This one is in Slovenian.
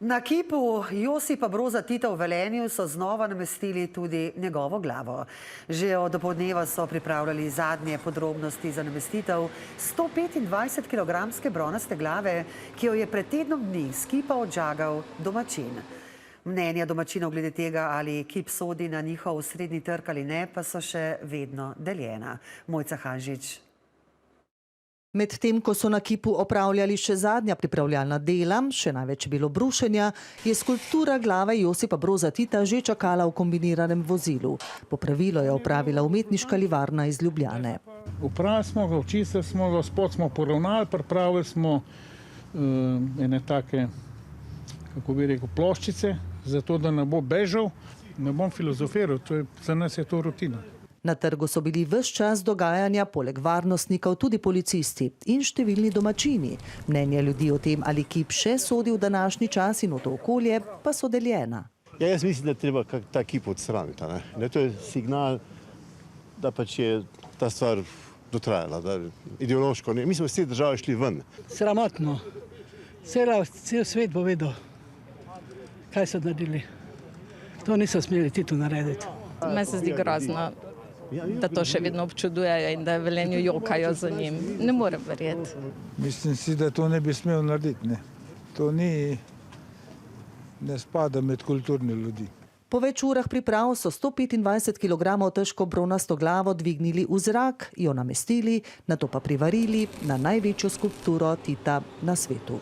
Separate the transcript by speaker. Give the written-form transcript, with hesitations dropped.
Speaker 1: Na kipu Josipa Broza Tita v Velenju so znova namestili tudi njegovo glavo. Že od dopoldneva so pripravljali zadnje podrobnosti za namestitev 125-kilogramske bronaste glave, ki jo je pred tednom dni s kipa odžagal domačin. Mnenja domačinov glede tega, ali kip sodi na njihov srednji trg ali ne, pa so še vedno deljena. Mojca Hanžič.
Speaker 2: Medtem, ko so na kipu opravljali še zadnja pripravljalna dela, še največ je bilo brušenja, je skulptura glave Josipa Broza Tita že čakala v kombiniranem vozilu. Popravilo je opravila umetniška livarna iz Ljubljane.
Speaker 3: Upravili smo ga, očistili smo ga, spod smo poravnali, pripravili smo ene take, kako bi rekel, ploščice, zato da ne bo bežal. Ne bom filozofiral, za nas je to rutina.
Speaker 2: Na trgu so bili ves čas dogajanja, poleg varnostnikov, tudi policisti in številni domačini. Mnenja ljudi o tem, ali kip še sodi v današnji čas in v to okolje, pa so deljena.
Speaker 4: Ja, jaz mislim, da treba ta kip odstraniti. Da to je signal, da pač je ta stvar dotrajala, da ideološko. Mi smo iz te države šli ven.
Speaker 5: Sramotno. Cel svet bo vedel, kaj so naredili. To niso smeli Titu narediti.
Speaker 6: Meni se zdi grozno, da to še vedno občudujejo in da v Velenju jokajo za njim. Ne morem verjeti.
Speaker 7: Mislim si, da to ne bi smel narediti. To ne spada med kulturne ljudi.
Speaker 2: Po več urah priprav so 125 kilogramov težko bronasto glavo dvignili v zrak, jo namestili, nato pa privarili na največjo skulpturo Tita na svetu.